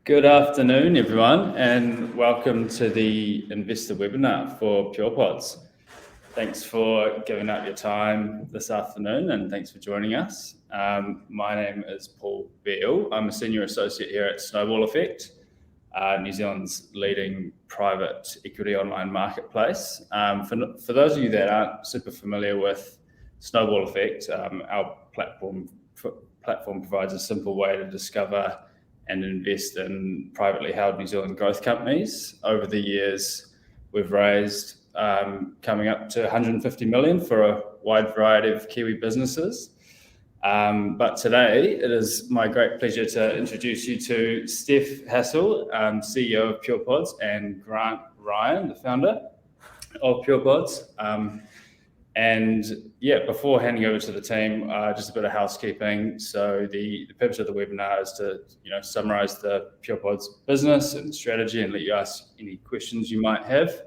Good afternoon, everyone, and welcome to the investor webinar for PurePods. Thanks for giving up your time this afternoon, and thanks for joining us. My name is Paul Beale. I'm a senior associate here at Snowball Effect, New Zealand's leading private equity online marketplace. For those of you that aren't super familiar with Snowball Effect, our platform provides a simple way to discover and invest in privately held New Zealand growth companies. Over the years, we've raised coming up to 150 million for a wide variety of Kiwi businesses. But today, it is my great pleasure to introduce you to Steph Hassel, CEO of PurePods, and Grant Ryan, the founder of PurePods. And yeah, before handing over to the team, just a bit of housekeeping. So the purpose of the webinar is to summarize the PurePods business and strategy and let you ask any questions you might have.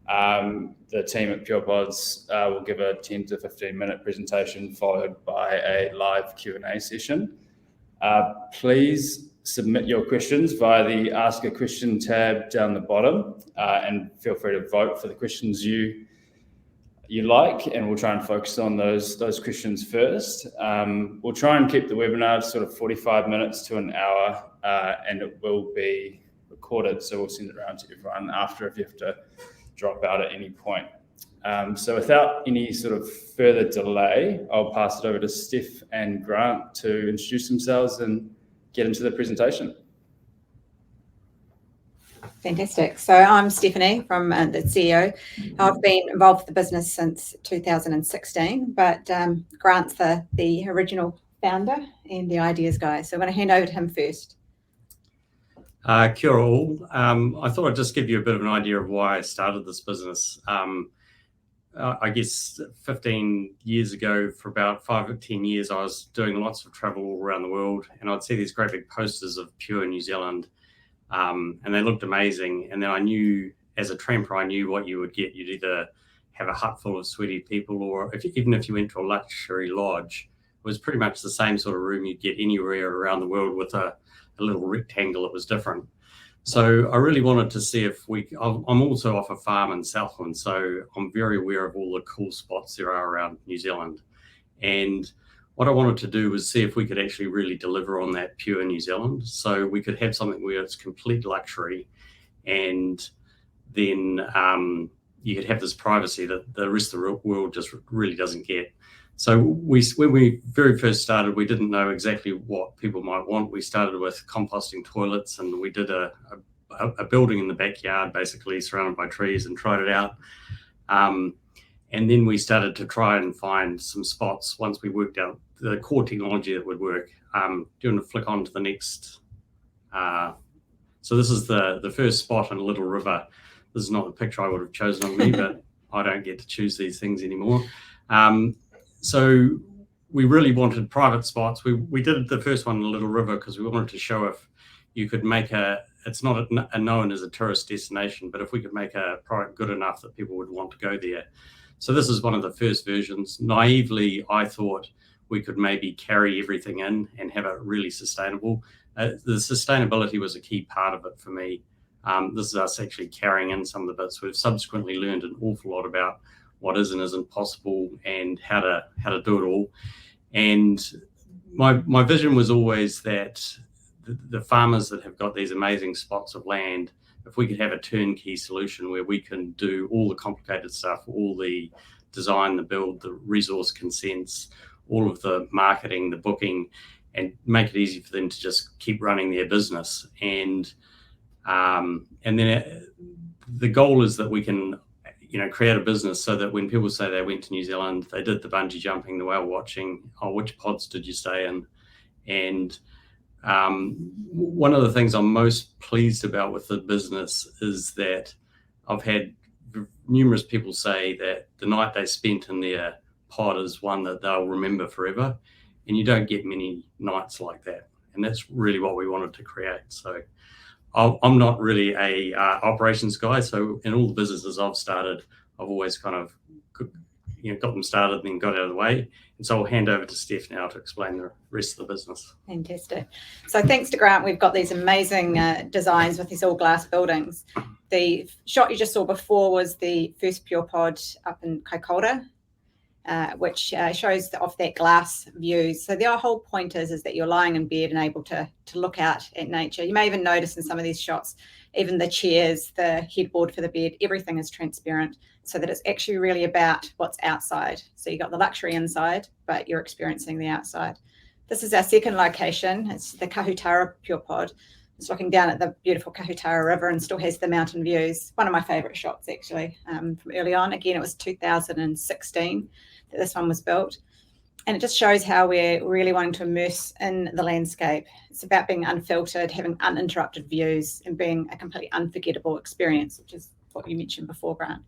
The team at PurePods will give a 10 to 15 minute presentation followed by a live Q&A session. Please submit your questions via the Ask a Question tab down the bottom, and feel free to vote for the questions you like, and we'll try and focus on those questions first. We'll try and keep the webinar sort of 45 minutes to an hour, and it will be recorded, so we'll send it around to everyone after if you have to drop out at any point. So without any sort of further delay, I'll pass it over to Steph and Grant to introduce themselves and get into the presentation. Fantastic. So I'm Stephanie, from the CEO. I've been involved with the business since 2016, but Grant's the original founder and the ideas guy. So I'm going to hand over to him first. Kia ora all. I thought I'd just give you a bit of an idea of why I started this business. I guess 15 years ago, for about 5 or 10 years, I was doing lots of travel all around the world, and I'd see these great big posters of Pure New Zealand. And they looked amazing. And then I knew, as a tramper, I knew what you would get. You'd either have a hut full of sweaty people, or even if you went to a luxury lodge, it was pretty much the same sort of room you'd get anywhere around the world with a little rectangle that was different. So I really wanted to see if I'm also off a farm in Southland, so I'm very aware of all the cool spots there are around New Zealand. And what I wanted to do was see if we could actually really deliver on that Pure New Zealand. So we could have something where it's complete luxury, and then you could have this privacy that the rest of the world just really doesn't get. So when we very first started, we didn't know exactly what people might want. We started with composting toilets, and we did a building in the backyard, basically surrounded by trees, and tried it out. And then we started to try and find some spots once we worked out the core technology that would work. Do you want to flick on to the next? So this is the first spot in Little River. This is not the picture I would have chosen of me, but I don't get to choose these things anymore. So we really wanted private spots. We did the first one in Little River because we wanted to show if you could make it's not known as a tourist destination, but if we could make a product good enough that people would want to go there. So this is one of the first versions. Naively, I thought we could maybe carry everything in and have it really sustainable. The sustainability was a key part of it for me. This is us actually carrying in some of the bits. We've subsequently learned an awful lot about what is and isn't possible and how to do it all. And my vision was always that the farmers that have got these amazing spots of land, if we could have a turnkey solution where we can do all the complicated stuff, all the design, the build, the resource consents, all of the marketing, the booking, and make it easy for them to just keep running their business. And then the goal is that we can create a business so that when people say they went to New Zealand, they did the bungee jumping, the whale watching, which pods did you stay in? And one of the things I'm most pleased about with the business is that I've had numerous people say that the night they spent in their pod is one that they'll remember forever, and you don't get many nights like that. And that's really what we wanted to create. So I'm not really a operations guy. So in all the businesses I've started, I've always kind of got them started and then got out of the way. And so I'll hand over to Steph now to explain the rest of the business. Fantastic. So thanks to Grant, we've got these amazing designs with these all glass buildings. The shot you just saw before was the first PurePod up in Kaikoura, which shows off that glass view. So the whole point is that you're lying in bed and able to look out at nature. You may even notice in some of these shots, even the chairs, the headboard for the bed, everything is transparent, so that it's actually really about what's outside. So you've got the luxury inside, but you're experiencing the outside. This is our second location. It's the Kahutara PurePod. It's looking down at the beautiful Kahutara River and still has the mountain views. One of my favourite shots, actually, from early on. Again, it was 2016 that this one was built. And it just shows how we're really wanting to immerse in the landscape. It's about being unfiltered, having uninterrupted views, and being a completely unforgettable experience, which is what you mentioned before, Grant.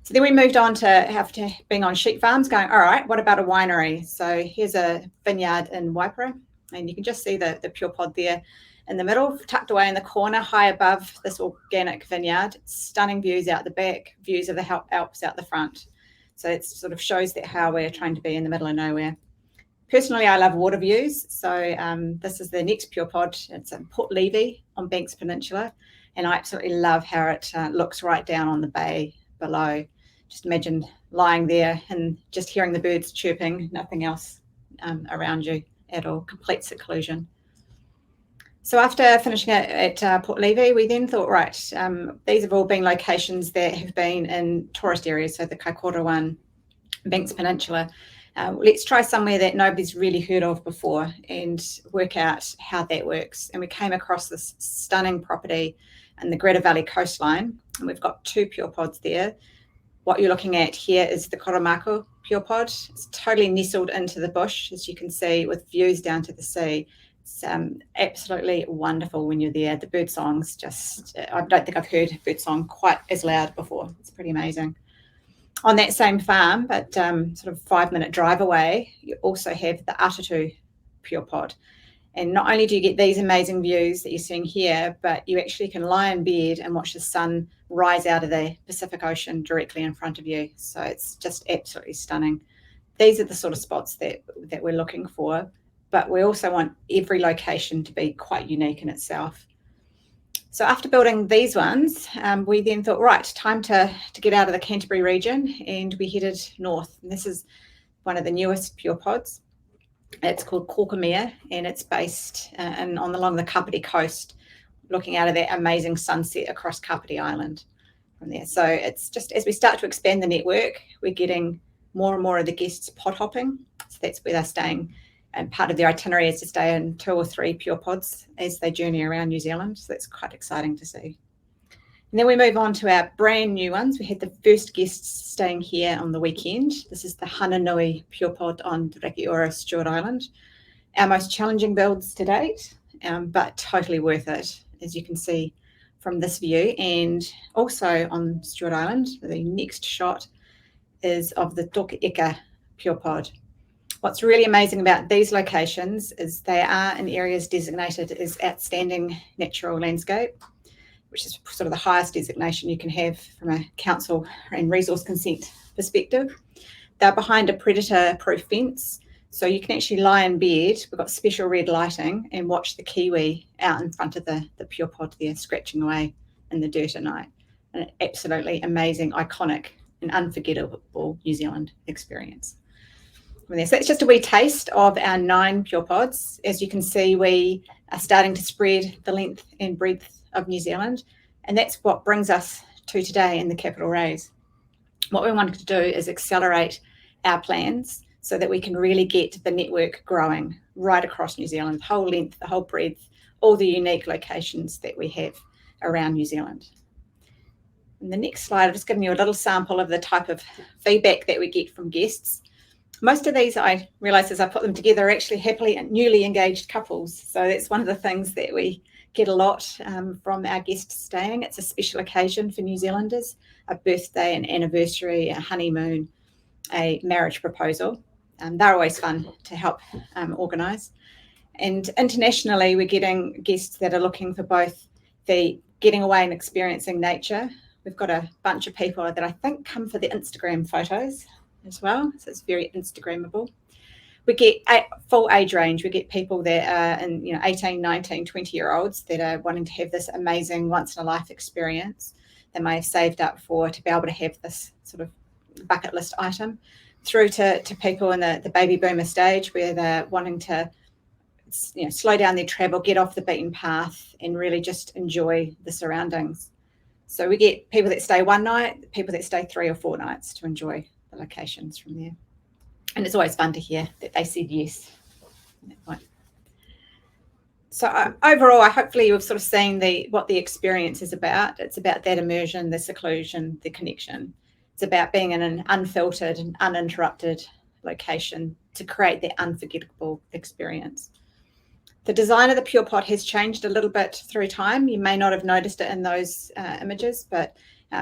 So then we moved on to being on sheep farms, going, all right, what about a winery? So here's a vineyard in Waipara, and you can just see the PurePod there in the middle, tucked away in the corner, high above this organic vineyard. Stunning views out the back, views of the Alps out the front. So it sort of shows that how we're trying to be in the middle of nowhere. Personally, I love water views. So this is the next PurePod. It's in Port Levy on Banks Peninsula. And I absolutely love how it looks right down on the bay below. Just imagine lying there and just hearing the birds chirping, nothing else around you at all, complete seclusion. So after finishing at Port Levy, we then thought, right, these have all been locations that have been in tourist areas, so the Kaikoura one, Banks Peninsula. Let's try somewhere that nobody's really heard of before and work out how that works. And we came across this stunning property in the Greta Valley coastline, and we've got 2 PurePods there. What you're looking at here is the Koromako PurePod. It's totally nestled into the bush, as you can see, with views down to the sea. It's absolutely wonderful when you're there. The bird songs just, I don't think I've heard bird song quite as loud before. It's pretty amazing. On that same farm, but sort of 5-minute drive away, you also have the Atatu PurePod. And not only do you get these amazing views that you're seeing here, but you actually can lie in bed and watch the sun rise out of the Pacific Ocean directly in front of you. So it's just absolutely stunning. These are the sort of spots that we're looking for, but we also want every location to be quite unique in itself. So after building these ones, we then thought, right, time to get out of the Canterbury region, and we headed north. And this is one of the newest PurePods. It's called Korkomea, and it's based along the Kapiti coast, looking out of that amazing sunset across Kapiti Island from there. So it's just, as we start to expand the network, we're getting more and more of the guests pod hopping. So that's where they're staying. And part of their itinerary is to stay in 2 or 3 PurePods as they journey around New Zealand. So that's quite exciting to see. And then we move on to our brand new ones. We had the first guests staying here on the weekend. This is the Hananui PurePod on Rakiura, Stewart Island. Our most challenging builds to date, but totally worth it, as you can see from this view. And also on Stewart Island, the next shot is of the Toki'ika PurePod. What's really amazing about these locations is they are in areas designated as outstanding natural landscape, which is sort of the highest designation you can have from a council and resource consent perspective. They're behind a predator-proof fence, so you can actually lie in bed. We've got special red lighting and watch the kiwi out in front of the PurePod there, scratching away in the dirt at night. An absolutely amazing, iconic and unforgettable New Zealand experience. So that's just a wee taste of our 9 PurePods. As you can see, we are starting to spread the length and breadth of New Zealand, and that's what brings us to today in the Capital Raise. What we wanted to do is accelerate our plans so that we can really get the network growing right across New Zealand, the whole length, the whole breadth, all the unique locations that we have around New Zealand. In the next slide, I've just given you a little sample of the type of feedback that we get from guests. Most of these, I realise as I put them together, are actually happily and newly engaged couples. So that's one of the things that we get a lot from our guests staying. It's a special occasion for New Zealanders, a birthday, an anniversary, a honeymoon, a marriage proposal. They're always fun to help organise. And internationally, we're getting guests that are looking for both the getting away and experiencing nature. We've got a bunch of people that I think come for the Instagram photos. as well, so it's very Instagrammable. We get a full age range. We get people that are in 18, 19, 20-year-olds that are wanting to have this amazing once-in-a-life experience they may have saved up for to be able to have this sort of bucket list item, through to people in the baby boomer stage where they're wanting to slow down their travel, get off the beaten path and really just enjoy the surroundings. So we get people that stay one night, people that stay 3 or 4 nights to enjoy the locations from there. And it's always fun to hear that they said yes. So overall, hopefully you've sort of seen what the experience is about. It's about that immersion, the seclusion, the connection. It's about being in an unfiltered and uninterrupted location to create that unforgettable experience. The design of the PurePod has changed a little bit through time. You may not have noticed it in those images, but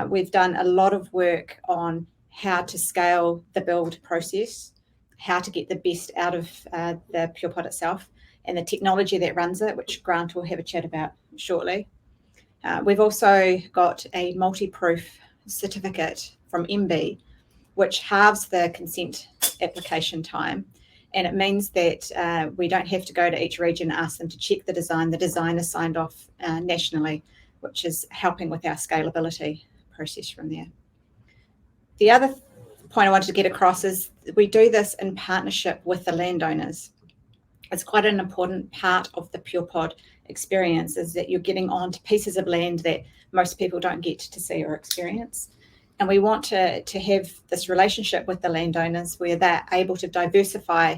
we've done a lot of work on how to scale the build process, how to get the best out of the PurePod itself, and the technology that runs it, which Grant will have a chat about shortly. We've also got a multi-proof certificate from MB, which halves the consent application time. And it means that we don't have to go to each region and ask them to check the design. The design is signed off nationally, which is helping with our scalability process from there. The other point I wanted to get across is we do this in partnership with the landowners. It's quite an important part of the PurePod experience, is that you're getting onto pieces of land that most people don't get to see or experience. And we want to have this relationship with the landowners where they're able to diversify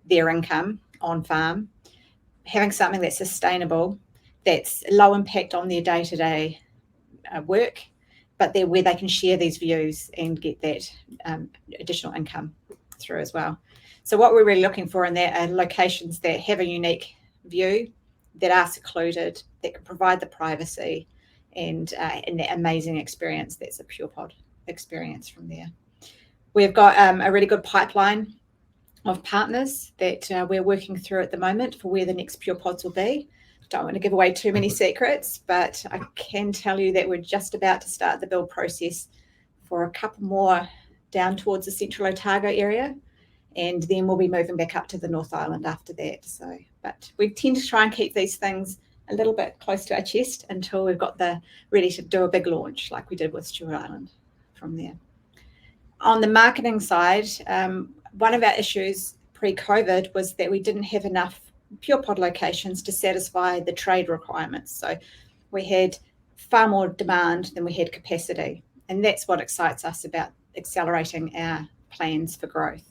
their income on farm, having something that's sustainable, that's low impact on their day-to-day work, but where they can share these views and get that additional income through as well. So what we're really looking for in there are locations that have a unique view, that are secluded, that can provide the privacy and that amazing experience that's a PurePod experience from there. We've got a really good pipeline of partners that we're working through at the moment for where the next PurePods will be. Don't want to give away too many secrets, but I can tell you that we're just about to start the build process for a couple more down towards the Central Otago area, and then we'll be moving back up to the North Island after that. So, but we tend to try and keep these things a little bit close to our chest until we've got ready to do a big launch like we did with Stewart Island from there. On the marketing side, one of our issues pre-COVID was that we didn't have enough PurePod locations to satisfy the trade requirements. So we had far more demand than we had capacity. And that's what excites us about accelerating our plans for growth.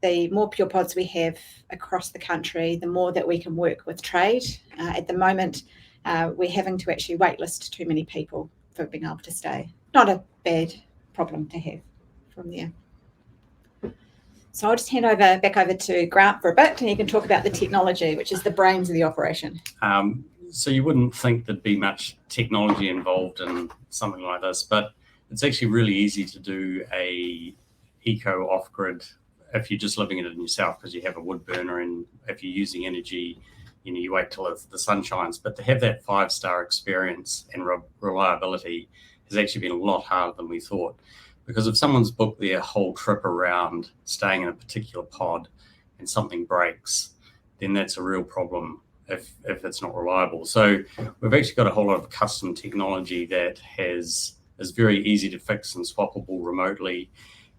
The more PurePods we have across the country, the more that we can work with trade. At the moment, we're having to actually waitlist too many people for being able to stay. Not a bad problem to have from there. So I'll just hand back over to Grant for a bit, and he can talk about the technology, which is the brains of the operation. So you wouldn't think there'd be much technology involved in something like this, but it's actually really easy to do a eco off-grid if you're just living in it yourself, because you have a wood burner, and if you're using energy, you wait till the sun shines. But to have that 5-star experience and reliability has actually been a lot harder than we thought. Because if someone's booked their whole trip around staying in a particular pod and something breaks, then that's a real problem if it's not reliable. So we've actually got a whole lot of custom technology that is very easy to fix and swappable remotely.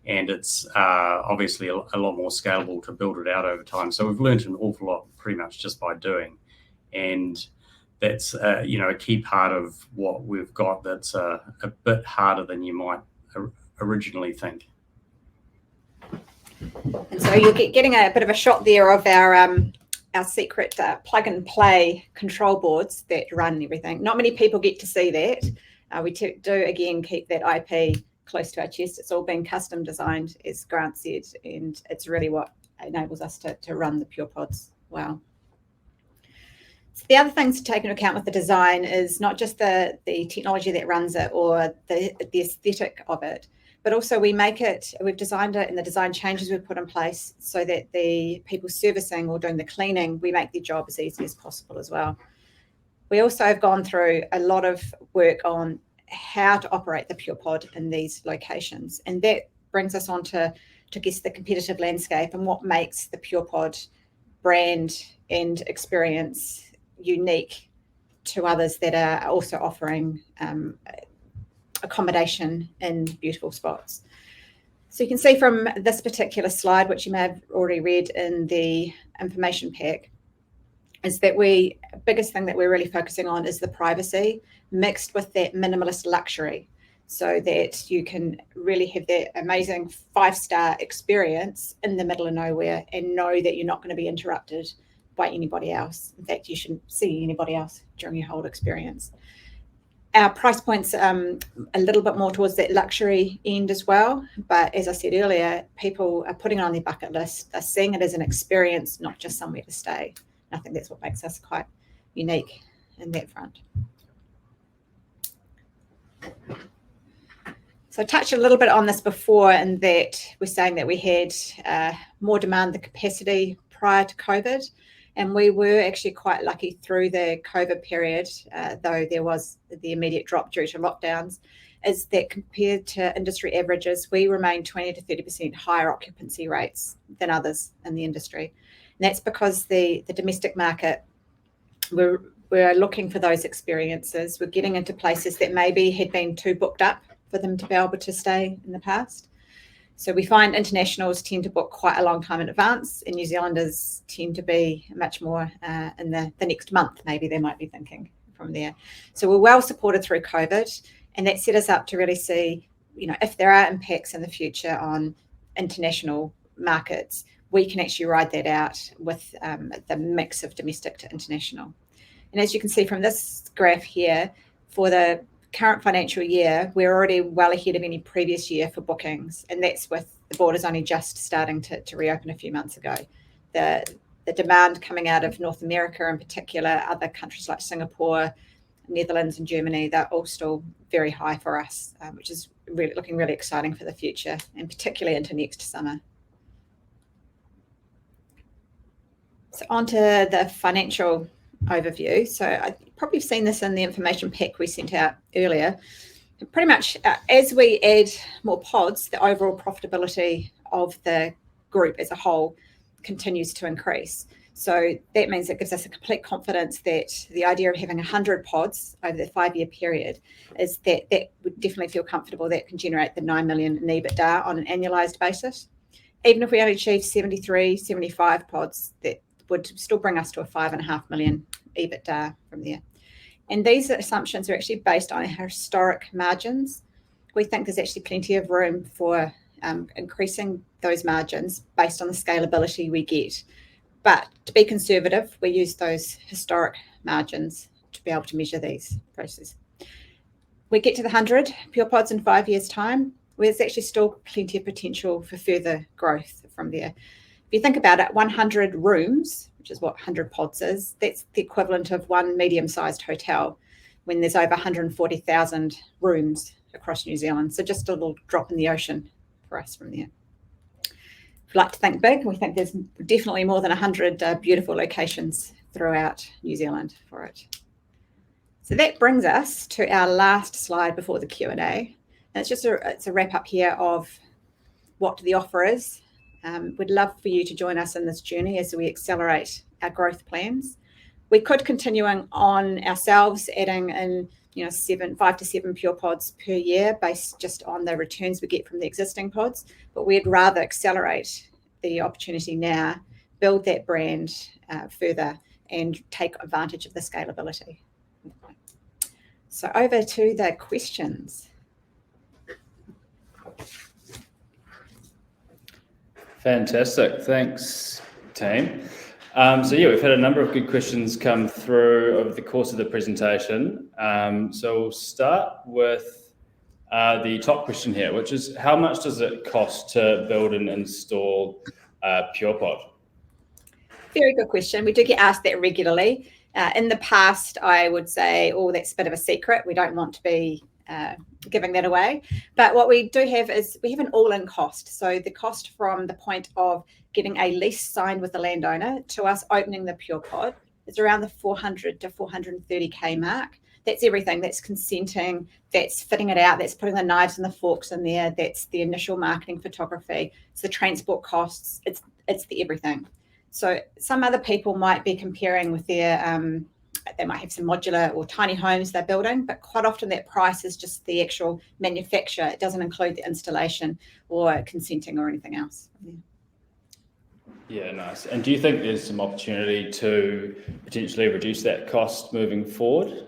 And it's obviously a lot more scalable to build it out over time. So we've learned an awful lot pretty much just by doing. And that's a key part of what we've got that's a bit harder than you might originally think. And so you're getting a bit of a shot there of our secret plug and play control boards that run everything. Not many people get to see that. We do again keep that IP close to our chest. It's all been custom designed, as Grant said, and it's really what enables us to run the PurePods well. So the other things to take into account with the design is not just the technology that runs it or the aesthetic of it, but also we've designed it, and the design changes we've put in place so that the people servicing or doing the cleaning, we make their job as easy as possible as well. We also have gone through a lot of work on how to operate the PurePod in these locations, and that brings us on to to guess the competitive landscape and what makes the PurePod brand and experience unique to others that are also offering accommodation in beautiful spots. So you can see from this particular slide, which you may have already read in the information pack, is that biggest thing that we're really focusing on is the privacy mixed with that minimalist luxury, so that you can really have that amazing 5-star experience in the middle of nowhere and know that you're not going to be interrupted by anybody else. In fact, you shouldn't see anybody else during your whole experience. Our price point's a little bit more towards that luxury end as well. But as I said earlier, people are putting it on their bucket list. They're seeing it as an experience, not just somewhere to stay. And I think that's what makes us quite unique in that front. So I touched a little bit on this before, in that we're saying that we had more demand than capacity prior to COVID. And we were actually quite lucky through the COVID period, though there was the immediate drop due to lockdowns, is that compared to industry averages, we remain 20 to 30% higher occupancy rates than others in the industry. And that's because the domestic market, we're looking for those experiences. We're getting into places that maybe had been too booked up for them to be able to stay in the past. So we find internationals tend to book quite a long time in advance, and New Zealanders tend to be much more in the next month, maybe they might be thinking from there. So we're well supported through COVID, and that set us up to really see, if there are impacts in the future on international markets, we can actually ride that out with the mix of domestic to international. And as you can see from this graph here, for the current financial year, we're already well ahead of any previous year for bookings, and that's with the borders only just starting to reopen a few months ago. The demand coming out of North America, in particular, other countries like Singapore, Netherlands and Germany, they're all still very high for us, which is really looking really exciting for the future, and particularly into next summer. So on to the financial overview. So I probably have seen this in the information pack we sent out earlier. Pretty much as we add more pods, the overall profitability of the group as a whole continues to increase. So that means it gives us a complete confidence that the idea of having 100 pods over the 5-year period is that would definitely feel comfortable, that can generate the 9 million in EBITDA on an annualized basis. Even if we only achieve 73, 75 pods, that would still bring us to a 5.5 million EBITDA from there. And these assumptions are actually based on our historic margins. We think there's actually plenty of room for increasing those margins based on the scalability we get. But to be conservative, we use those historic margins to be able to measure these processes. We get to the 100 PurePods in 5 years' time, where there's actually still plenty of potential for further growth from there. If you think about it, 100 rooms, which is what 100 pods is, that's the equivalent of one medium-sized hotel when there's over 140,000 rooms across New Zealand. So just a little drop in the ocean for us from there. If you like to think big, we think there's definitely more than 100 beautiful locations throughout New Zealand for it. So that brings us to our last slide before the Q&A. And it's a wrap up here of what the offer is. We'd love for you to join us in this journey as we accelerate our growth plans. We could continue on ourselves, adding in 5 to 7 PurePods per year based just on the returns we get from the existing pods, but we'd rather accelerate the opportunity now, build that brand further, and take advantage of the scalability. So over to the questions. Fantastic. Thanks, team. We've had a number of good questions come through over the course of the presentation. So we'll start with the top question here, which is, how much does it cost to build and install PurePod? Very good question. We do get asked that regularly. In the past, I would say, that's a bit of a secret. We don't want to be giving that away. But what we do have is we have an all-in cost. So the cost from the point of getting a lease signed with the landowner to us opening the PurePod is around the 400 to 430K mark. That's everything. That's consenting, that's fitting it out, that's putting the knives and the forks in there, that's the initial marketing photography, it's the transport costs, it's the everything. So some other people might be comparing with their, they might have some modular or tiny homes they're building, but quite often that price is just the actual manufacture. It doesn't include the installation or consenting or anything else. Yeah, nice. And do you think there's some opportunity to potentially reduce that cost moving forward?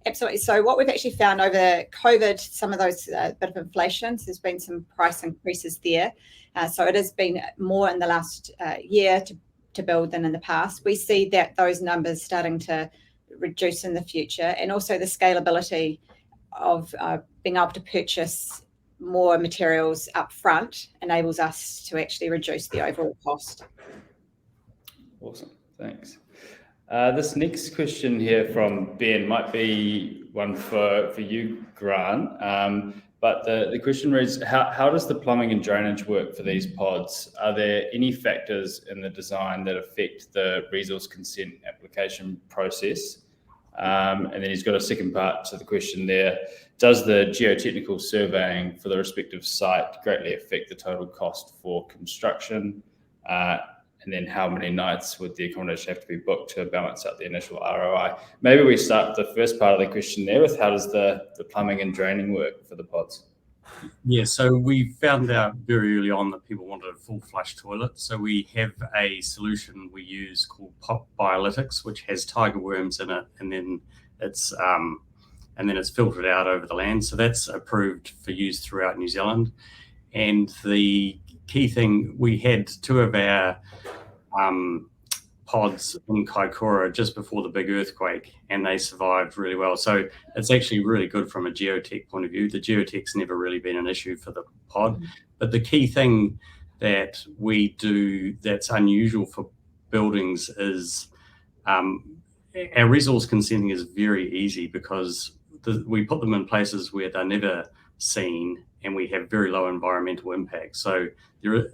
Absolutely. So what we've actually found over COVID, some of those bit of inflation, so there's been some price increases there. So it has been more in the last year to build than in the past. We see that those numbers starting to reduce in the future, and also the scalability of being able to purchase more materials up front enables us to actually reduce the overall cost. Awesome, thanks. This next question here from Ben might be one for you, Grant. But the question reads, how does the plumbing and drainage work for these pods? Are there any factors in the design that affect the resource consent application process? And then he's got a second part to the question there. Does the geotechnical surveying for the respective site greatly affect the total cost for construction? And then how many nights would the accommodation have to be booked to balance out the initial ROI? Maybe we start the first part of the question there with how does the plumbing and draining work for the pods? Yeah, so we found out very early on that people wanted a full flush toilet. So we have a solution we use called Pop Biolytics, which has tiger worms in it, and then it's filtered out over the land. So that's approved for use throughout New Zealand. And the key thing, we had two of our pods in Kaikoura just before the big earthquake, and they survived really well. So it's actually really good from a geotech point of view. The geotech's never really been an issue for the pod. But the key thing that we do that's unusual for buildings is our resource consenting is very easy because we put them in places where they're never seen and we have very low environmental impact. So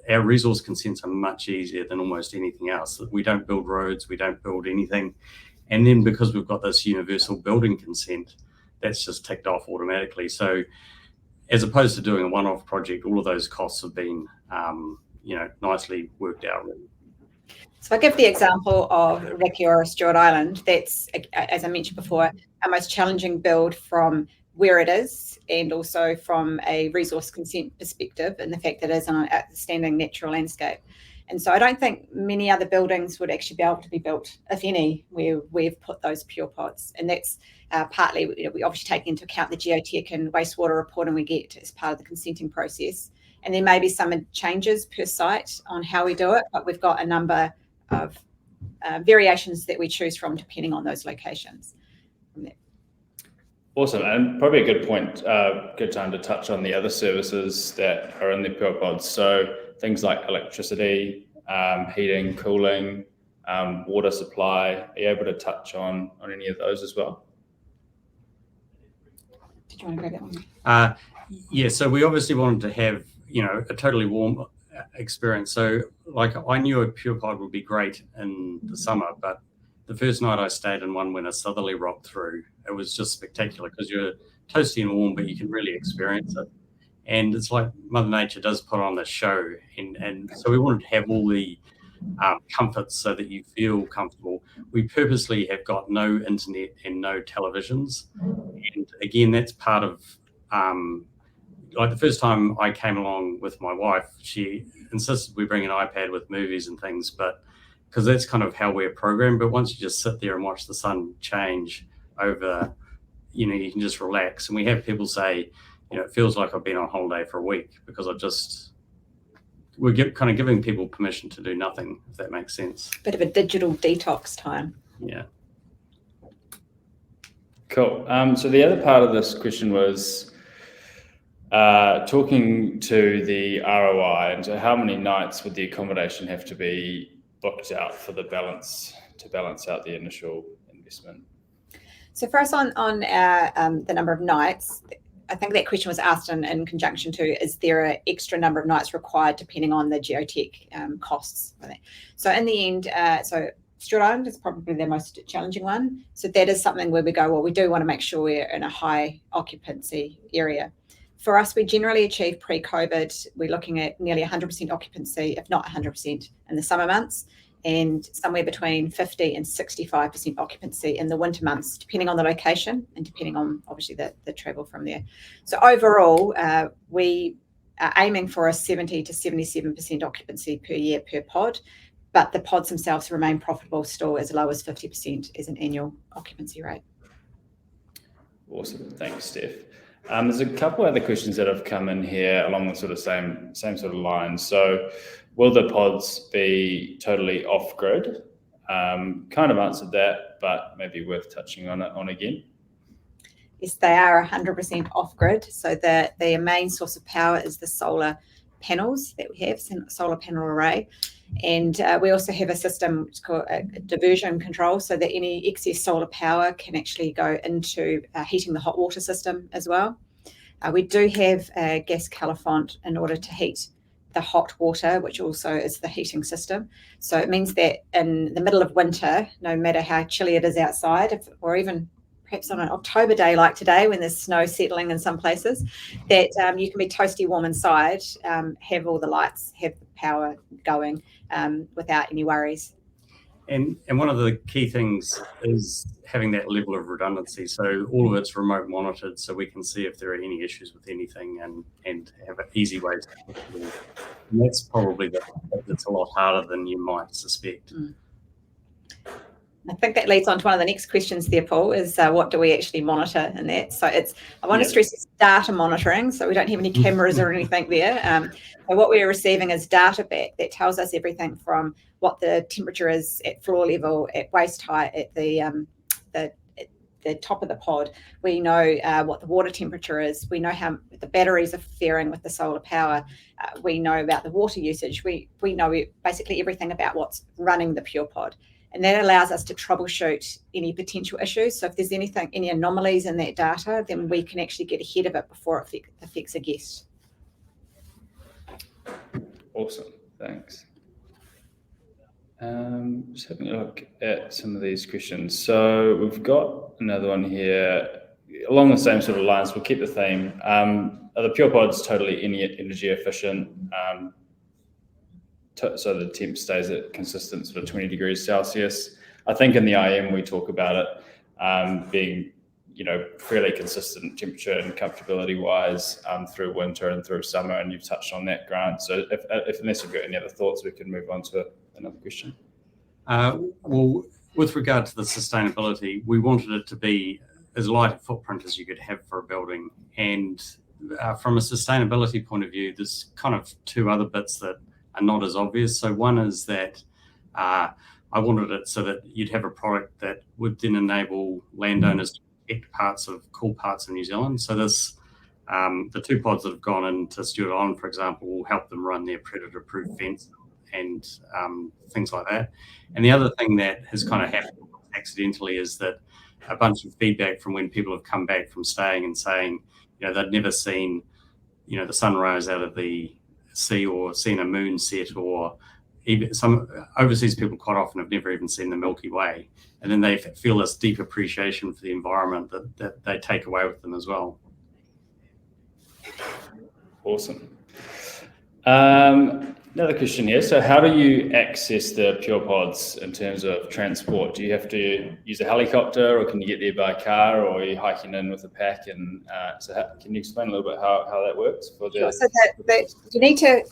our resource consents are much easier than almost anything else. We don't build roads, we don't build anything. And then because we've got this universal building consent, that's just ticked off automatically. So as opposed to doing a one-off project, all of those costs have been nicely worked out. So I give the example of Rakiura, Stewart Island. That's, as I mentioned before, our most challenging build from where it is, and also from a resource consent perspective, and the fact that it is on an outstanding natural landscape. And so I don't think many other buildings would actually be able to be built, if any, where we've put those PurePods. And that's partly, we obviously take into account the geotech and wastewater reporting we get as part of the consenting process. And there may be some changes per site on how we do it, but we've got a number of variations that we choose from depending on those locations. Awesome, and probably a good point, good time to touch on the other services that are in the PurePods. So things like electricity, heating, cooling, water supply. Are you able to touch on any of those as well? Did you want to grab that one? Yeah, so we obviously wanted to have, a totally warm experience. So like I knew a PurePod would be great in the summer, but the first night I stayed in one when a southerly rocked through, it was just spectacular because you're toasty and warm, but you can really experience it. And it's like Mother Nature does put on this show. And so we wanted to have all the comforts so that you feel comfortable. We purposely have got no internet and no televisions. And again, that's part of, like the first time I came along with my wife, she insisted we bring an iPad with movies and things, but because that's kind of how we're programmed. But once you just sit there and watch the sun change over, you can just relax. And we have people say, it feels like I've been on holiday for a week because we're kind of giving people permission to do nothing, if that makes sense. Bit of a digital detox time. Yeah. Cool. So the other part of this question was talking to the ROI, and so how many nights would the accommodation have to be booked out for the balance out the initial investment? So for us on the number of nights, I think that question was asked in conjunction to, is there an extra number of nights required depending on the geotech costs? So in the end, so Stuart Island is probably the most challenging one. So that is something where we go, well, we do want to make sure we're in a high occupancy area. For us, we generally achieve pre-COVID, we're looking at nearly 100% occupancy, if not 100% in the summer months, and somewhere between 50 and 65% occupancy in the winter months, depending on the location and depending on obviously the travel from there. So overall, we are aiming for a 70 to 77% occupancy per year per pod, but the pods themselves remain profitable still as low as 50% as an annual occupancy rate. Awesome, thanks, Steph. There's a couple other questions that have come in here along the sort of same sort of lines. So, will the pods be totally off-grid? Kind of answered that, but maybe worth touching on again. Yes, they are 100% off-grid. So their main source of power is the solar panels that we have, solar panel array. And we also have a system which is called a diversion control, so that any excess solar power can actually go into heating the hot water system as well. We do have a gas calefont in order to heat the hot water, which also is the heating system. So it means that in the middle of winter, no matter how chilly it is outside, or even perhaps on an October day like today when there's snow settling in some places, that you can be toasty warm inside, have all the lights, have the power going without any worries. And one of the key things is having that level of redundancy. So all of it's remote monitored, so we can see if there are any issues with anything and have an easy way to fix it all. And that's probably that's a lot harder than you might suspect. I think that leads on to one of the next questions there, Paul, is what do we actually monitor in that? So I want to stress it's data monitoring, so we don't have any cameras or anything there. So what we're receiving is data back that tells us everything from what the temperature is at floor level, at waist height, at the top of the pod. We know what the water temperature is. We know how the batteries are faring with the solar power. We know about the water usage. We know basically everything about what's running the PurePod. And that allows us to troubleshoot any potential issues. So if there's any anomalies in that data, then we can actually get ahead of it before it affects a guest. Awesome, thanks. Just having a look at some of these questions. So we've got another one here along the same sort of lines. We'll keep the theme. Are the PurePods totally energy efficient? So the temp stays at consistent sort of 20 degrees Celsius. I think in the IM we talk about it being, fairly consistent temperature and comfortability wise through winter and through summer, and you've touched on that, Grant. So unless you've got any other thoughts, we can move on to another question. Well, with regard to the sustainability, we wanted it to be as light a footprint as you could have for a building. And from a sustainability point of view, there's kind of two other bits that are not as obvious. So one is that I wanted it so that you'd have a product that would then enable landowners to protect cool parts of New Zealand. So this, the two pods that have gone into Stuart Island, for example, will help them run their predator-proof fence and things like that. And the other thing that has kind of happened accidentally is that a bunch of feedback from when people have come back from staying and saying, they'd never seen, the sunrise out of the sea or seen a moon set, or even some overseas people quite often have never even seen the Milky Way. And then they feel this deep appreciation for the environment that they take away with them as well. Awesome. Another question here. So how do you access the PurePods in terms of transport? Do you have to use a helicopter, or can you get there by car, or are you hiking in with a pack? And can you explain a little bit how that works? Sure. So that you need to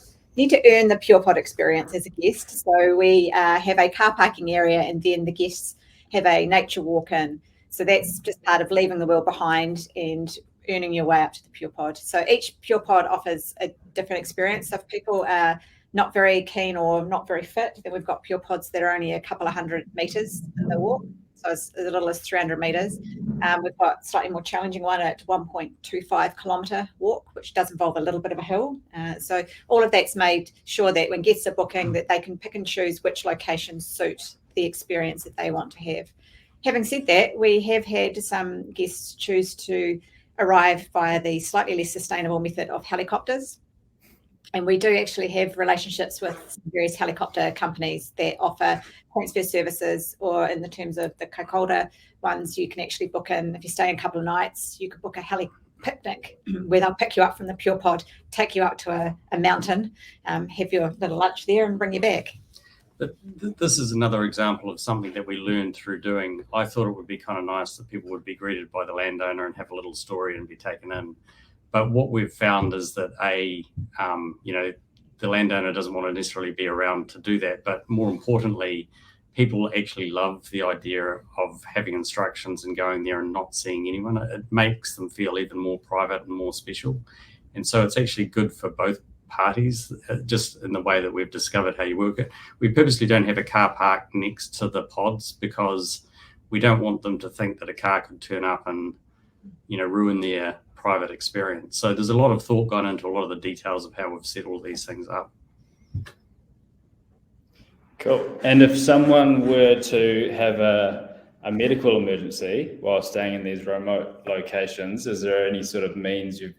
earn the PurePod experience as a guest. So we have a car parking area, and then the guests have a nature walk-in. So that's just part of leaving the world behind and earning your way up to the PurePod. So each PurePod offers a different experience. So if people are not very keen or not very fit, then we've got PurePods that are only a couple of 100 meters in the walk. So it's as little as 300 meters. We've got a slightly more challenging one at 1.25 kilometre walk, which does involve a little bit of a hill. So all of that's made sure that when guests are booking, that they can pick and choose which locations suit the experience that they want to have. Having said that, we have had some guests choose to arrive via the slightly less sustainable method of helicopters. And we do actually have relationships with various helicopter companies that offer transfer services, or in the terms of the Kaikoura ones, you can actually book in, if you stay in a couple of nights, you could book a heli picnic where they'll pick you up from the PurePod, take you up to a mountain, have your little lunch there and bring you back. But this is another example of something that we learned through doing. I thought it would be kind of nice that people would be greeted by the landowner and have a little story and be taken in. But what we've found is that the landowner doesn't want to necessarily be around to do that. But more importantly, people actually love the idea of having instructions and going there and not seeing anyone. It makes them feel even more private and more special. And so it's actually good for both parties, just in the way that we've discovered how you work it. We purposely don't have a car park next to the pods because we don't want them to think that a car could turn up and, ruin their private experience. So there's a lot of thought gone into a lot of the details of how we've set all these things up. Cool. And if someone were to have a medical emergency while staying in these remote locations, is there any sort of means you've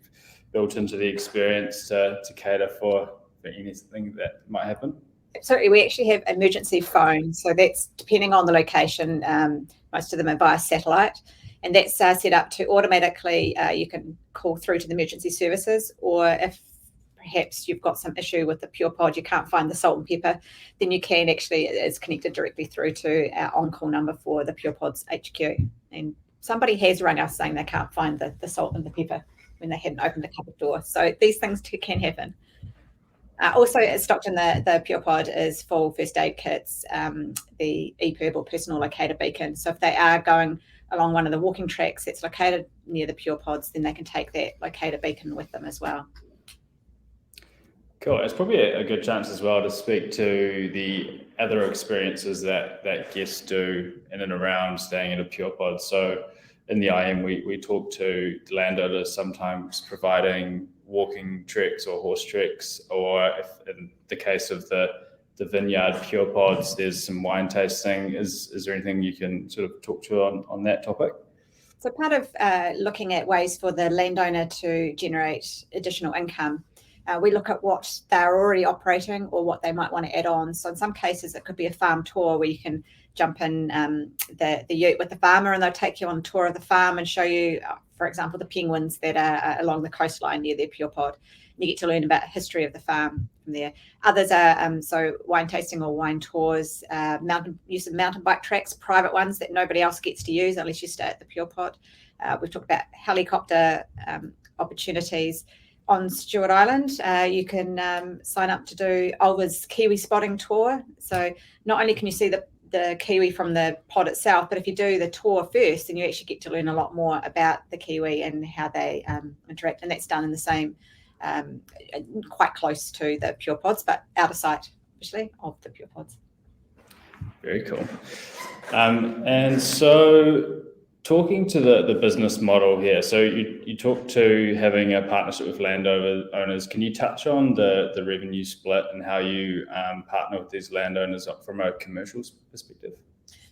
built into the experience to cater for anything that might happen? Absolutely. We actually have emergency phones. So that's depending on the location. Most of them are via satellite. And that's set up to automatically, you can call through to the emergency services, or if perhaps you've got some issue with the PurePod, you can't find the salt and pepper, then you can actually, it's connected directly through to our on-call number for the PurePod's HQ. And somebody has rung us saying they can't find the salt and the pepper when they hadn't opened a cupboard door. So these things too can happen. Also stocked in the PurePod is full first aid kits, the ePurb or personal locator beacon. So if they are going along one of the walking tracks that's located near the PurePods, then they can take that locator beacon with them as well. Cool. It's probably a good chance as well to speak to the other experiences that guests do in and around staying in a PurePod. So in the IM, we talk to the landowners sometimes providing walking treks or horse treks, or if in the case of the vineyard PurePods, there's some wine tasting. Is there anything you can sort of talk to on that topic? So part of looking at ways for the landowner to generate additional income, we look at what they're already operating or what they might want to add on. So in some cases, it could be a farm tour where you can jump in the ute with the farmer and they'll take you on a tour of the farm and show you, for example, the penguins that are along the coastline near their PurePod. And you get to learn about the history of the farm from there. Others are so wine tasting or wine tours, use of mountain bike tracks, private ones that nobody else gets to use unless you stay at the PurePod. We've talked about helicopter opportunities. On Stewart Island, you can sign up to do Olga's Kiwi spotting tour. So not only can you see the kiwi from the pod itself, but if you do the tour first, then you actually get to learn a lot more about the kiwi and how they interact. And that's done in the same, quite close to the PurePods, but out of sight, obviously, of the PurePods. Very cool. And so talking to the business model here, so you talked to having a partnership with landowners. Can you touch on the revenue split and how you partner with these landowners from a commercial perspective?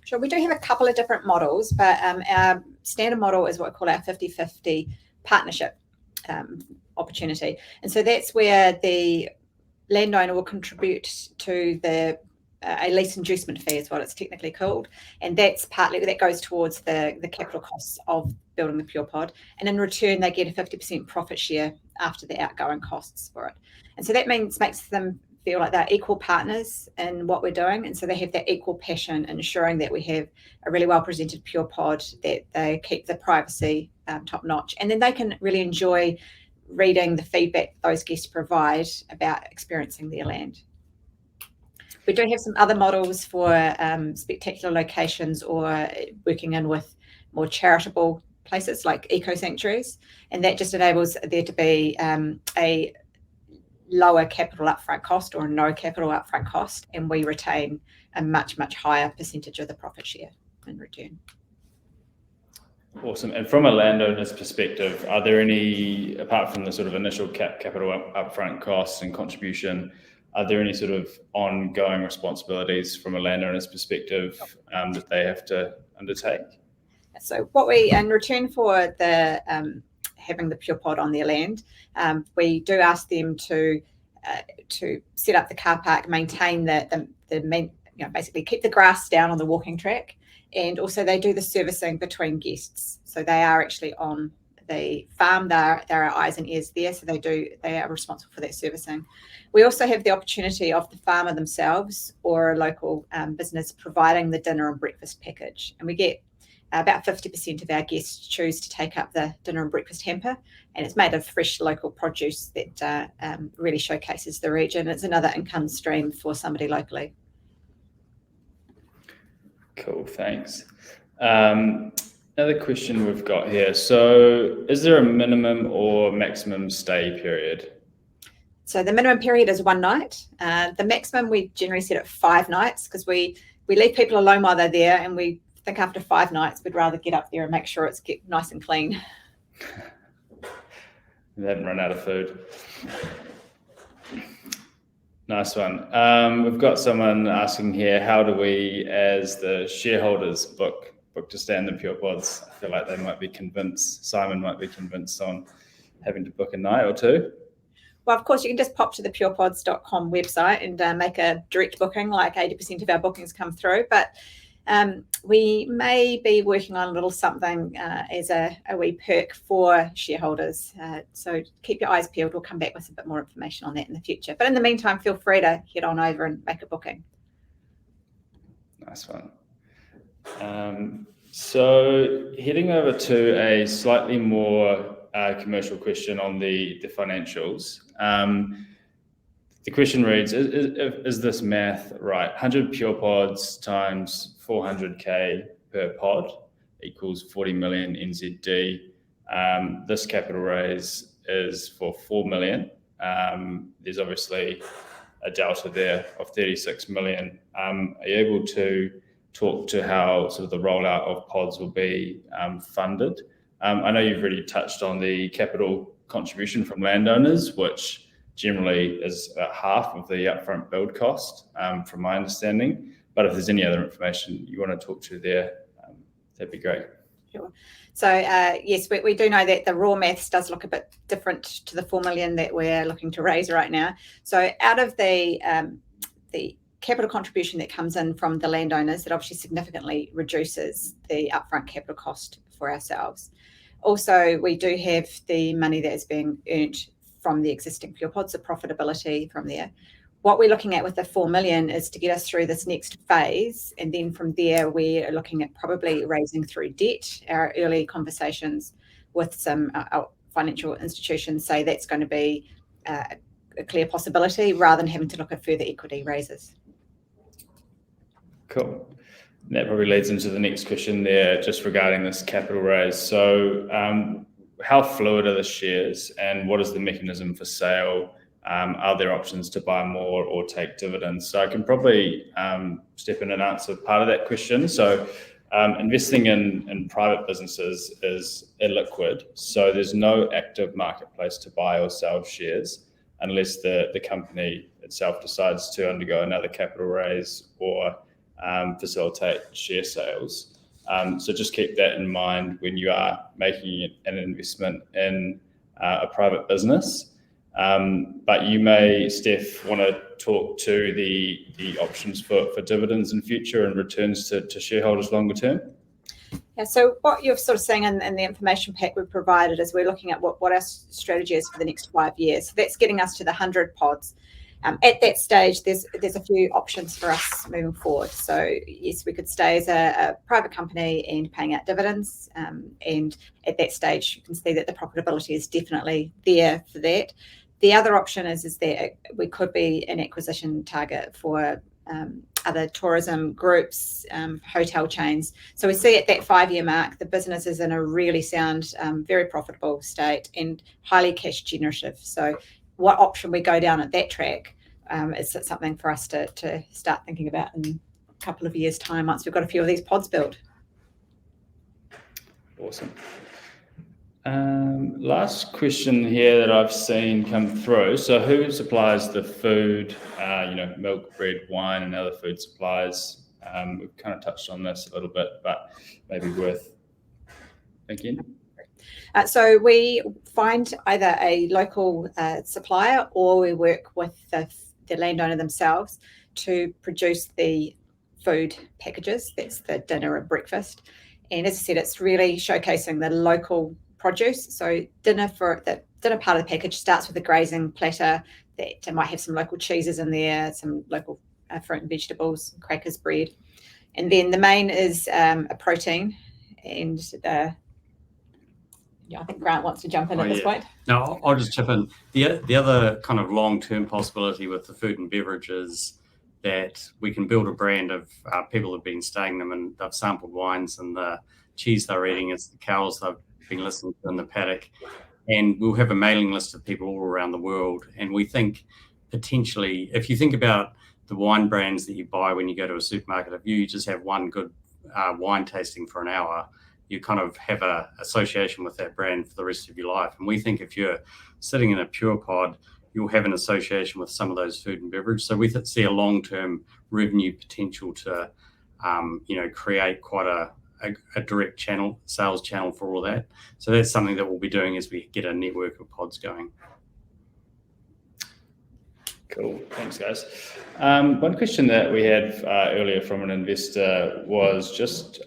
Sure, we do have a couple of different models, but our standard model is what we call our 50-50 partnership opportunity. And so that's where the landowner will contribute to a lease inducement fee is what it's technically called. And that's partly, that goes towards the capital costs of building the PurePod. And in return, they get a 50% profit share after the outgoing costs for it. And so that makes them feel like they're equal partners in what we're doing. And so they have that equal passion in ensuring that we have a really well-presented PurePod, that they keep the privacy top notch. And then they can really enjoy reading the feedback those guests provide about experiencing their land. We do have some other models for spectacular locations or working in with more charitable places like eco sanctuaries, and that just enables there to be a lower capital upfront cost or no capital upfront cost, and we retain a much, much higher percentage of the profit share in return. Awesome. And from a landowner's perspective, are there any, apart from the sort of initial capital upfront costs and contribution, are there any sort of ongoing responsibilities from a landowner's perspective that they have to undertake? So what we, in return for the having the PurePod on their land, we do ask them to to set up the car park, maintain the main, basically keep the grass down on the walking track, and also they do the servicing between guests. So they are actually on the farm. There are eyes and ears there, so they are responsible for that servicing. We also have the opportunity of the farmer themselves or a local business providing the dinner and breakfast package, and we get about 50% of our guests choose to take up the dinner and breakfast hamper, and it's made of fresh local produce that really showcases the region. It's another income stream for somebody locally. Cool, thanks. Another question we've got here. So is there a minimum or maximum stay period? So the minimum period is 1 night. The maximum we generally set at 5 nights because we leave people alone while they're there, and we think after 5 nights we'd rather get up there and make sure it's nice and clean. They haven't run out of food. Nice one. We've got someone asking here, how do we as the shareholders book to stay in the PurePods? I feel like they might be convinced, Simon might be convinced on having to book a night or two. Well, of course, you can just pop to the purepods.com website and make a direct booking, like 80% of our bookings come through. But we may be working on a little something as a wee perk for shareholders. So keep your eyes peeled. We'll come back with a bit more information on that in the future. But in the meantime, feel free to head on over and make a booking. Nice one. So heading over to a slightly more commercial question on the financials. The question reads, is this math right? 100 PurePods times 400k per pod equals 40 million NZD. This capital raise is for 4 million. There's obviously a delta there of 36 million. Are you able to talk to how sort of the rollout of pods will be funded? I know you've already touched on the capital contribution from landowners, which generally is about half of the upfront build cost, from my understanding. But if there's any other information you want to talk to there, that'd be great. Sure. So yes, we do know that the raw maths does look a bit different to the 4 million that we're looking to raise right now. So out of the capital contribution that comes in from the landowners, that obviously significantly reduces the upfront capital cost for ourselves. Also, we do have the money that is being earned from the existing PurePods, the profitability from there. What we're looking at with the 4 million is to get us through this next phase. And then from there, we're looking at probably raising through debt. Our early conversations with some financial institutions say that's going to be a clear possibility rather than having to look at further equity raises. Cool. That probably leads into the next question there, just regarding this capital raise. So how fluid are the shares and what is the mechanism for sale? Are there options to buy more or take dividends? So I can probably step in and answer part of that question. So investing in private businesses is illiquid. So there's no active marketplace to buy or sell shares unless the company itself decides to undergo another capital raise or facilitate share sales. So just keep that in mind when you are making an investment in a private business. But you may, Steph, want to talk to the options for dividends in future and returns to shareholders longer term. Yeah, so what you're sort of saying in the information pack we've provided is we're looking at what our strategy is for the next 5 years. So that's getting us to the 100 pods. At that stage, there's a few options for us moving forward. So yes, we could stay as a private company and paying out dividends. And at that stage, you can see that the profitability is definitely there for that. The other option is that we could be an acquisition target for other tourism groups, hotel chains. So we see at that 5-year mark, the business is in a really sound, very profitable state and highly cash generative. So what option we go down at that track is something for us to start thinking about in a couple of years' time once we've got a few of these pods built. Awesome. Last question here that I've seen come through. So who supplies the food, milk, bread, wine, and other food supplies? We've kind of touched on this a little bit, but maybe worth thinking. So we find either a local supplier, or we work with the landowner themselves to produce the food packages. That's the dinner and breakfast. And as I said, it's really showcasing the local produce. So dinner part of the package starts with a grazing platter that might have some local cheeses in there, some local fruit and vegetables, crackers, bread. And then the main is a protein. And I think Grant wants to jump in at this point. No, I'll just chip in. The other kind of long-term possibility with the food and beverages that we can build a brand of people have been staying them and they've sampled wines, and the cheese they're eating is the cows they've been listening to in the paddock. And we'll have a mailing list of people all around the world. And we think potentially, if you think about the wine brands that you buy when you go to a supermarket, if you just have one good wine tasting for an hour, you kind of have an association with that brand for the rest of your life. And we think if you're sitting in a PurePod, you'll have an association with some of those food and beverage. So we see a long-term revenue potential to, create quite a direct sales channel for all that. So that's something that we'll be doing as we get a network of pods going. Cool. Thanks, guys. One question that we had earlier from an investor was just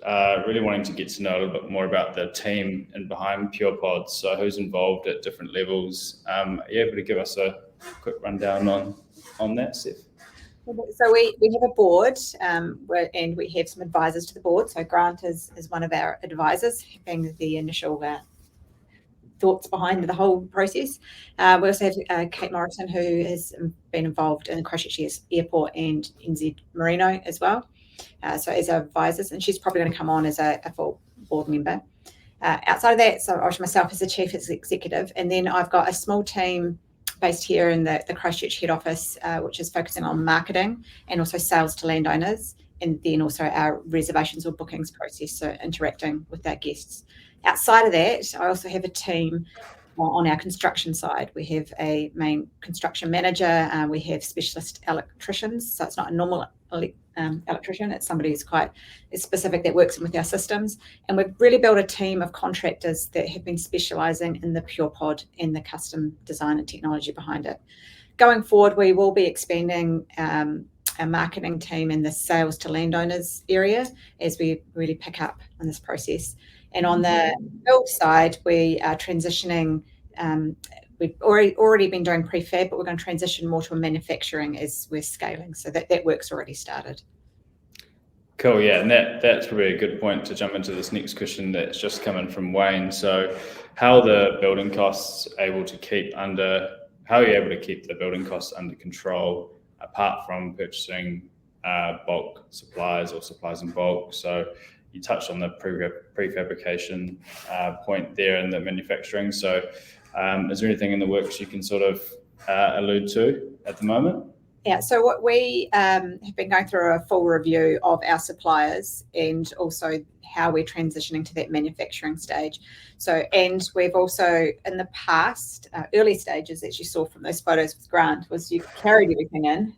really wanting to get to know a little bit more about the team and behind PurePods. So who's involved at different levels? Are you able to give us a quick rundown on that, Steph? So we have a board, and we have some advisors to the board. So Grant is one of our advisors, being the initial thoughts behind the whole process. We also have Kate Morrison, who has been involved in Christchurch Airport and NZ Merino as well. So as our advisors, and she's probably going to come on as a full board member. Outside of that, so I was myself as the chief executive, and then I've got a small team based here in the Christchurch head office, which is focusing on marketing and also sales to landowners, and then also our reservations or bookings process, so interacting with our guests. Outside of that, I also have a team on our construction side. We have a main construction manager, we have specialist electricians, so it's not a normal electrician, it's somebody who's quite specific that works with our systems. And we've really built a team of contractors that have been specialising in the PurePod and the custom design and technology behind it. Going forward, we will be expanding our marketing team in the sales to landowners area as we really pick up on this process. And on the build side, we are transitioning. We've already been doing prefab, but we're going to transition more to a manufacturing as we're scaling. So that work's already started. Cool, yeah, and that's probably a good point to jump into this next question that's just coming from Wayne. So how are you able to keep the building costs under control apart from purchasing bulk supplies or supplies in bulk? So you touched on the prefabrication point there and the manufacturing. So is there anything in the works you can sort of allude to at the moment? Yeah, so what we have been going through a full review of our suppliers and also how we're transitioning to that manufacturing stage. So, and we've also in the past, early stages, as you saw from those photos with Grant, was you carried everything in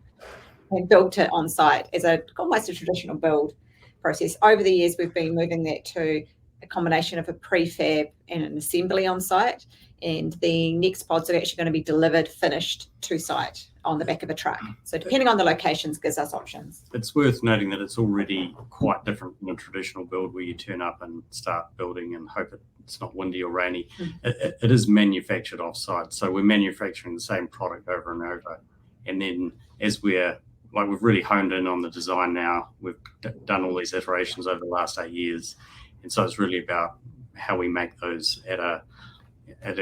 and built it on site as almost a traditional build process. Over the years, we've been moving that to a combination of a prefab and an assembly on site. And the next pods are actually going to be delivered finished to site on the back of a truck. So depending on the locations, gives us options. It's worth noting that it's already quite different from a traditional build where you turn up and start building and hope it's not windy or rainy. It is manufactured off site. So we're manufacturing the same product over and over. And then as we've really honed in on the design now, we've done all these iterations over the last 8 years. And so it's really about how we make those at a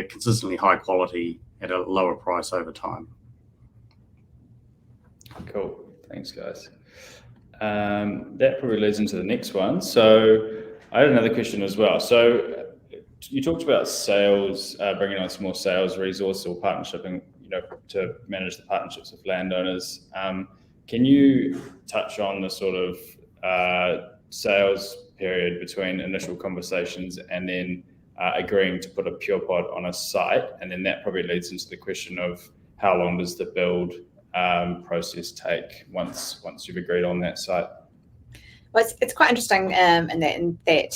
consistently high quality at a lower price over time. Cool. Thanks, guys. That probably leads into the next one. So I had another question as well. So you talked about sales, bringing on some more sales resource or partnershiping, to manage the partnerships with landowners. Can you touch on the sort of sales period between initial conversations and then agreeing to put a PurePod on a site? And then that probably leads into the question of how long does the build process take once you've agreed on that site? Well, it's quite interesting in that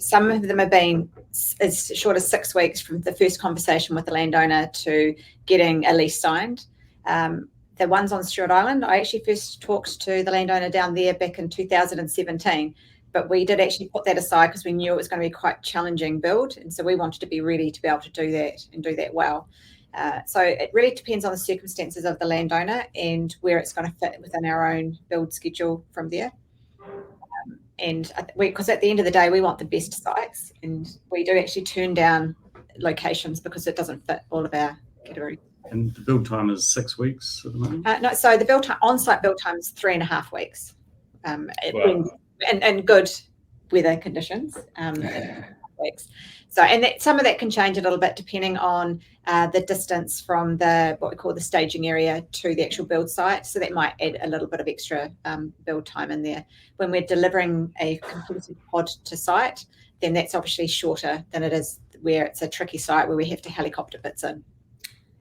some of them have been as short as 6 weeks from the first conversation with the landowner to getting a lease signed. The ones on Stewart Island, I actually first talked to the landowner down there back in 2017, but we did actually put that aside because we knew it was going to be quite challenging build, and so we wanted to be ready to be able to do that and do that well. So it really depends on the circumstances of the landowner and where it's going to fit within our own build schedule from there. And because at the end of the day, we want the best sites, and we do actually turn down locations because it doesn't fit all of our categories. And the build time is 6 weeks at the moment? No, so the build time, on-site build time is 3.5 weeks. Wow. And good weather conditions. Weeks. So, and some of that can change a little bit depending on the distance from what we call the staging area to the actual build site. So that might add a little bit of extra build time in there. When we're delivering a completed pod to site, then that's obviously shorter than it is where it's a tricky site where we have to helicopter bits in.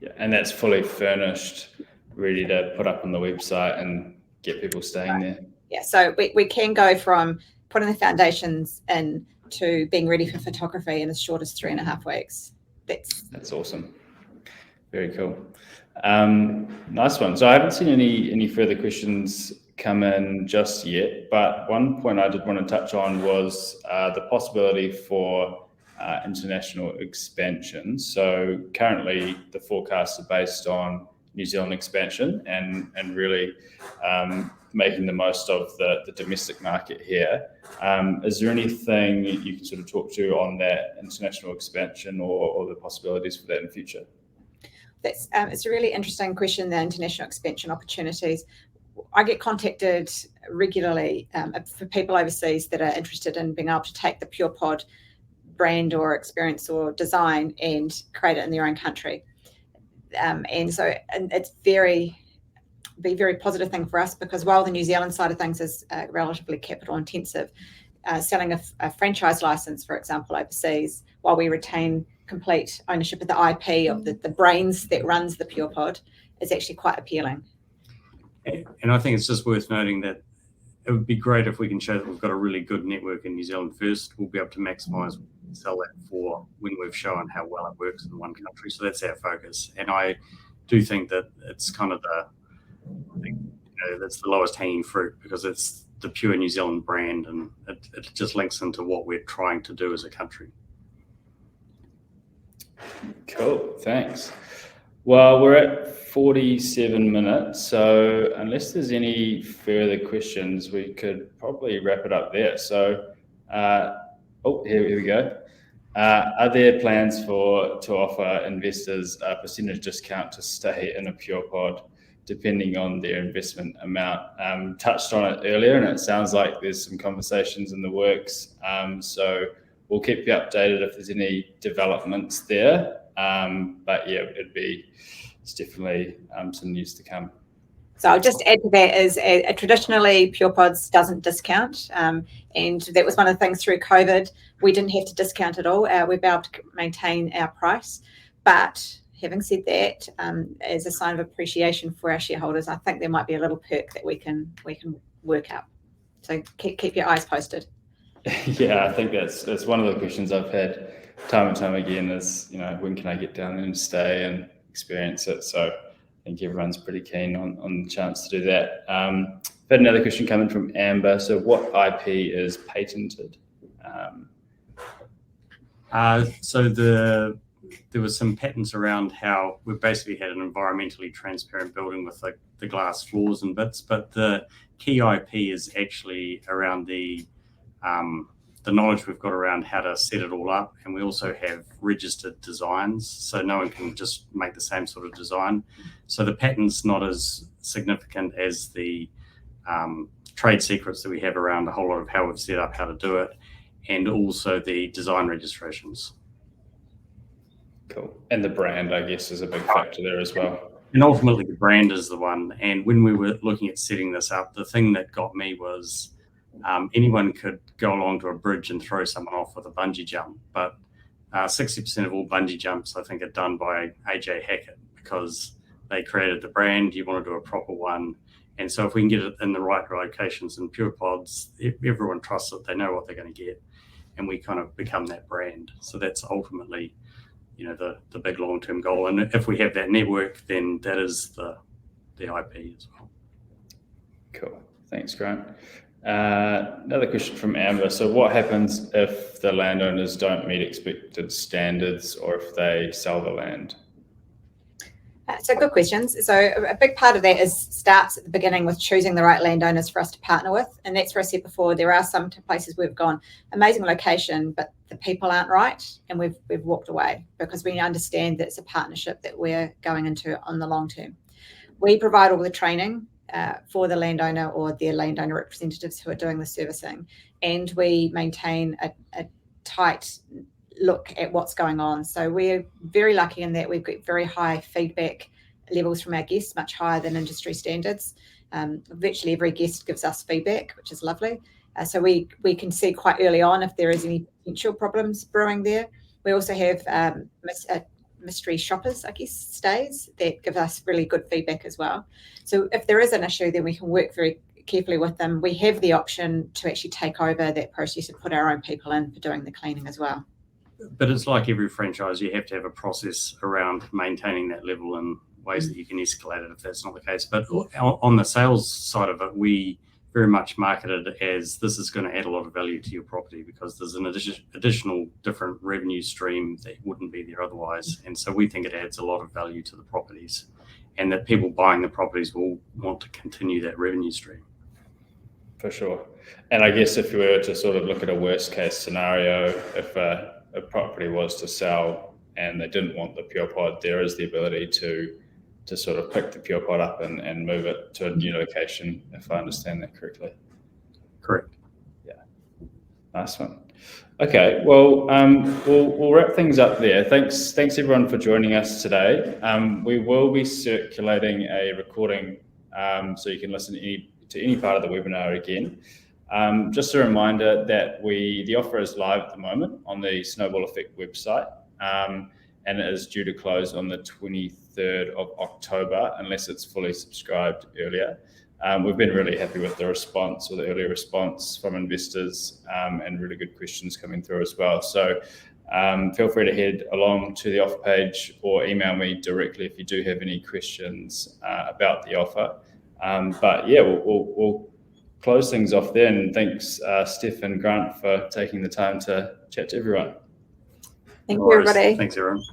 Yeah, and that's fully furnished, ready to put up on the website and get people staying there. Yeah, so we can go from putting the foundations in to being ready for photography in as short as 3.5 weeks. That's awesome. Very cool. Nice one. So I haven't seen any further questions come in just yet, but one point I did want to touch on was the possibility for international expansion. So currently the forecasts are based on New Zealand expansion and really making the most of the domestic market here. Is there anything you can sort of talk to on that international expansion or the possibilities for that in the future? It's a really interesting question, the international expansion opportunities. I get contacted regularly for people overseas that are interested in being able to take the PurePod brand or experience or design and create it in their own country. And it's be a very positive thing for us, because while the New Zealand side of things is relatively capital intensive, selling a franchise license, for example, overseas, while we retain complete ownership of the IP of the brains that runs the PurePod, is actually quite appealing. And I think it's just worth noting that it would be great if we can show that we've got a really good network in New Zealand first. We'll be able to maximise and sell that for when we've shown how well it works in one country. So that's our focus. And I do think that it's kind of that's the lowest hanging fruit, because it's the pure New Zealand brand, and it just links into what we're trying to do as a country. Cool, thanks. Well, we're at 47 minutes, so unless there's any further questions, we could probably wrap it up there. So, here we go. Are there plans to offer investors a percentage discount to stay in a PurePod, depending on their investment amount? Touched on it earlier, and it sounds like there's some conversations in the works. So we'll keep you updated if there's any developments there. But yeah, it's definitely some news to come. So I'll just add to that is traditionally PurePods doesn't discount, and that was one of the things through COVID. We didn't have to discount at all. We've been able to maintain our price. But having said that, as a sign of appreciation for our shareholders, I think there might be a little perk that we can work out. So keep your eyes posted. Yeah, I think that's one of the questions I've had time and time again is, when can I get down there and stay and experience it? So I think everyone's pretty keen on the chance to do that. I've had another question coming from Amber. So what IP is patented? So there was some patents around how we basically had an environmentally transparent building with the glass floors and bits, but the key IP is actually around the knowledge we've got around how to set it all up, and we also have registered designs, so no one can just make the same sort of design. So the patent's not as significant as the trade secrets that we have around a whole lot of how we've set up, how to do it, and also the design registrations. Cool. And the brand, I guess, is a big factor there as well. And ultimately the brand is the one. And when we were looking at setting this up, the thing that got me was anyone could go along to a bridge and throw someone off with a bungee jump, but 60% of all bungee jumps, I think, are done by AJ Hackett, because they created the brand. You want to do a proper one, And so if we can get it in the right locations in PurePods, everyone trusts it. They know what they're going to get, and we kind of become that brand. So that's ultimately, the big long-term goal. And if we have that network, then that is the IP as well. Cool. Thanks, Grant. Another question from Amber. So what happens if the landowners don't meet expected standards or if they sell the land? So good questions. So a big part of that starts at the beginning with choosing the right landowners for us to partner with. And that's where I said before, there are some places we've gone, amazing location, but the people aren't right. And we've walked away because we understand that it's a partnership that we're going into on the long term. We provide all the training for the landowner or their landowner representatives who are doing the servicing. And we maintain a tight look at what's going on. So we're very lucky in that we've got very high feedback levels from our guests, much higher than industry standards. Virtually every guest gives us feedback, which is lovely. So we can see quite early on if there is any potential problems brewing there. We also have mystery shoppers, stays that give us really good feedback as well. So if there is an issue, then we can work very carefully with them. We have the option to actually take over that process and put our own people in for doing the cleaning as well. But it's like every franchise, you have to have a process around maintaining that level in ways that you can escalate it if that's not the case. But on the sales side of it, we very much market it as this is going to add a lot of value to your property because there's an additional different revenue stream that wouldn't be there otherwise. And so we think it adds a lot of value to the properties and that people buying the properties will want to continue that revenue stream. For sure. And I guess if you were to sort of look at a worst case scenario, if a property was to sell and they didn't want the PurePod, there is the ability to sort of pick the PurePod up and move it to a new location, if I understand that correctly. Correct. Yeah. Nice one. Okay, well, we'll wrap things up there. Thanks everyone for joining us today. We will be circulating a recording so you can listen to any part of the webinar again. Just a reminder that the offer is live at the moment on the Snowball Effect website, and it is due to close on the 23rd of October, unless it's fully subscribed earlier. We've been really happy with the response, or the early response from investors, and really good questions coming through as well. So feel free to head along to the offer page or email me directly if you do have any questions about the offer. But yeah, we'll close things off there. And thanks, Steph and Grant, for taking the time to chat to everyone. Thank you, everybody. Thanks, everyone.